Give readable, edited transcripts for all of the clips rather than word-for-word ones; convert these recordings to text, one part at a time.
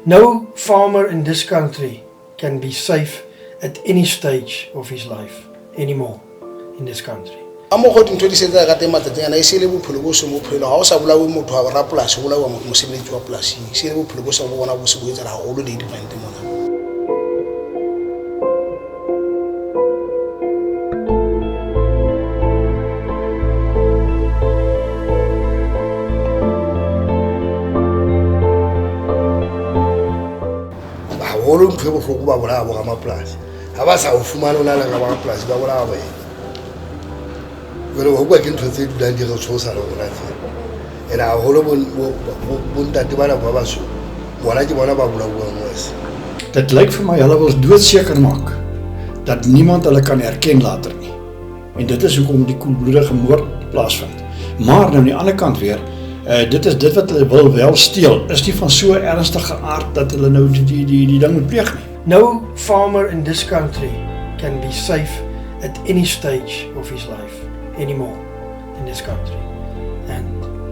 No farmer in this country can be safe at any stage of his life anymore in this country. Amo go dintho di setsa ka tema teng ana ise le bophelo bo se bophelo ha o sa bolawe motho wa rapolasi o bolawa mosebetsi wa polasing ise le bophelo bo se bo bona bo se bo etsa ha o le di dipente mona. Olo ntwe bohloko ba bola bo ga mapolasi ha ba sa o fumana ona le ga mapolasi ba bola ba go bua ke ntho tse dulang di re tshosa le bona tse ena a holo bo ntate bana ba ba so bona ke bona ba bula mos. Dit lyk vir my hulle wil doodseker maak dat niemand hulle kan herken later nie. En dit is hoekom die koelbloedige moord plaasvind. Maar nou aan die ander kant weer, dit is dit wat hulle wil wel steel, is nie van so ernstige aard dat hulle nou die ding moet pleeg nie. No farmer in this country can be safe at any stage of his life anymore in this country. And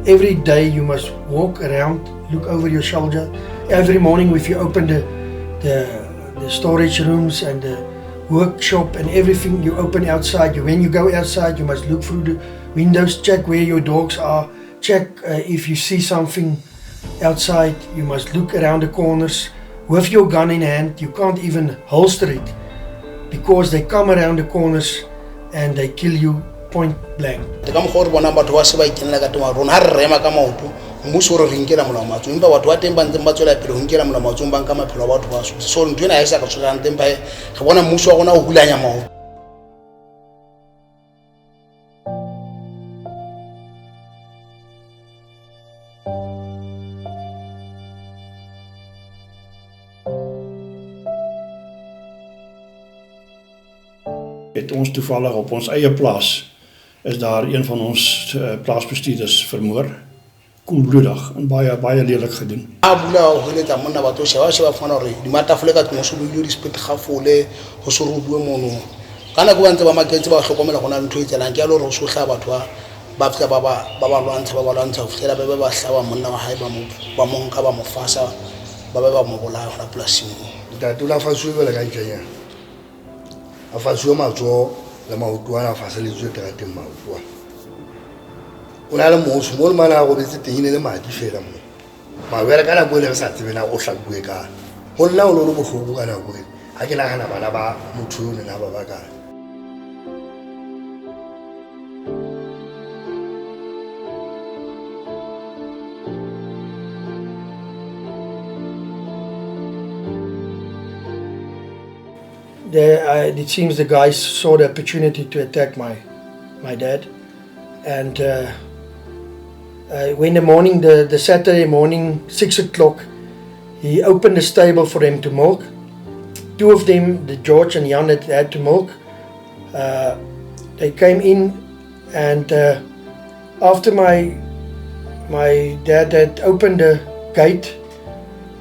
every day you must walk around, look over your shoulder. Every morning if you open the storage rooms and the workshop and everything, you open outside. When you go outside, you must look through the windows, check where your dogs are, check if you see something outside. You must look around the corners with your gun in hand. You can't even holster it because they come around the corners and they kill you point blank. Te ka mogore bona batho ba se ba ikenela ka tema rona ha re rema ka maoto mmuso re rinkela molao matso empa batho ba teng ba ntse ba tswela pele ho nkela molao matso ba nka maphelo a batho ba so ntwe na isa ka tswela nteng ba re bona mmuso wa rona o hulanya maoto. Het ons toevallig op ons eie plaas is daar een van ons plaasbestuurders vermoor, koelbloedig en baie lelik gedoen. Abula ho le tsa monna batho sheba fana hore di matafole ka tmo so buile respect gafole ho so ruduwe mono kana go ntse ba maketse ba hlokomela gona ntho e tselang ke a lo re so hla batho ba fika ba lwantsha ho fihlela ba hlaba monna wa hae ba mo nka ba mo fasa ba mo bolaya hona polasing. Ntatula fa suwe le ka ntjenya a fa suwe matso le maotwana fa se le tswe terateng maotwa o na le moso mo mana go betse teng le madi fela mo mabere kana go le sa tsebena o hlabue ka go nna o lo bohloko kana go ha ke nagana bana ba motho yo nna ba ka. It seems the guys saw the opportunity to attack my dad, and when the Saturday morning, 6 o'clock, he opened the stable for them to milk. Two of them, the George and Jan, that had to milk. They came in, and after my dad had opened the gate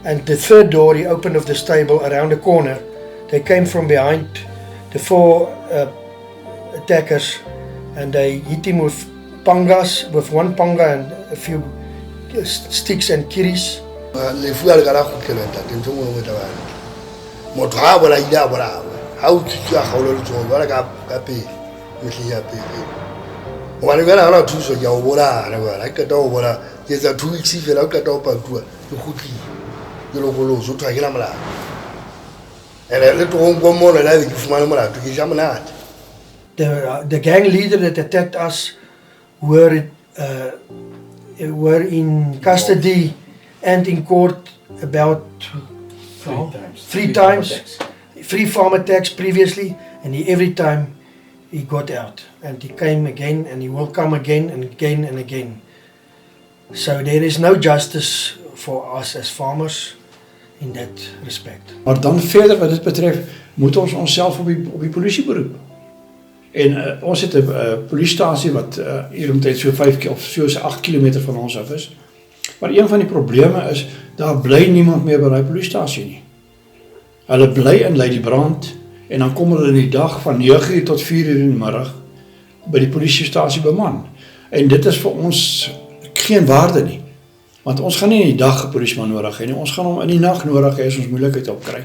and the third door he opened of the stable around the corner, they came from behind, the four attackers, and they hit him with pangas, with one panga and a few sticks and kiris. The gang leader that attacked us were in custody and in court about three times, 3 farm attacks previously, and every time he got out, and he came again, and he will come again and again and again. So there is no justice for us as farmers in that respect. Maar dan verder wat dit betreft, moet ons onszelf op die politie beroepen. En ons het 'n polisiestasie wat hier omtrent so 5 of so 8 kilometer van ons af is. Maar een van die probleme is, daar bly niemand meer by die polisiestasie nie. Hulle bly in Ladybrand en dan kom hulle in die dag van 9 tot 4 uur in die middag by die polisiestasie beman. En dit is vir ons geen waarde nie. Want ons gaan nie in die dag 'n polisieman nodig hê nie, ons gaan hom in die nag nodig hê as ons moeilikheid opkry.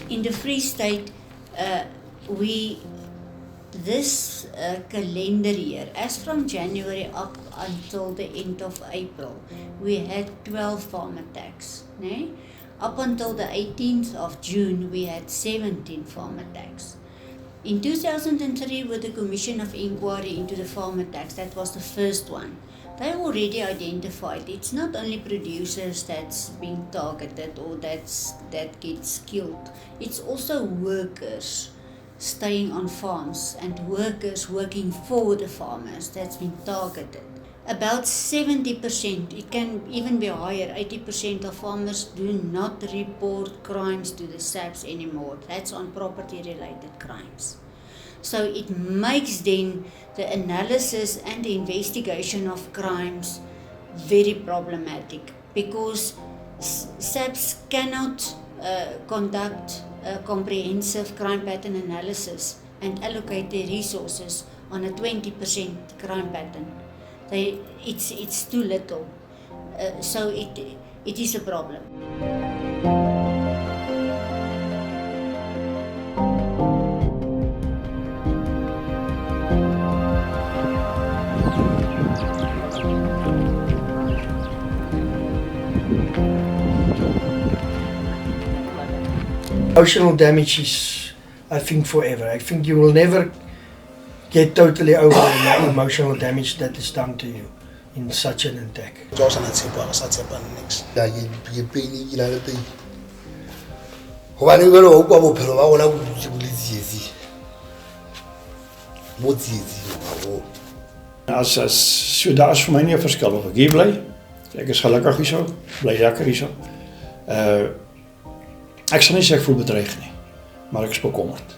In the Free State, this calendar year, as from January up until the end of April, we had 12 farm attacks. Nee? Up until the 18th of June, we had 17 farm attacks. In 2003, with the Commission of Inquiry into the farm attacks, that was the first one. They already identified it's not only producers that's being targeted or that gets killed. It's also workers staying on farms and workers working for the farmers that's been targeted. About 70%, it can even be higher, 80% of farmers do not report crimes to the SAPS anymore. That's on property related crimes. So it makes then the analysis and the investigation of crimes very problematic because SAPS cannot conduct a comprehensive crime pattern analysis and allocate their resources on a 20% crime pattern. It's too little, so it is a problem. Emotional damage is, I think, forever. I think you will never get totally over the emotional damage that is done to you in such an attack. So daar is vir my nie 'n verskil of ek hier bly. Ek is gelukkig hierso, bly lekker hierso. Ek sal nie sê ek voel bedreig nie, maar ek is bekommerd.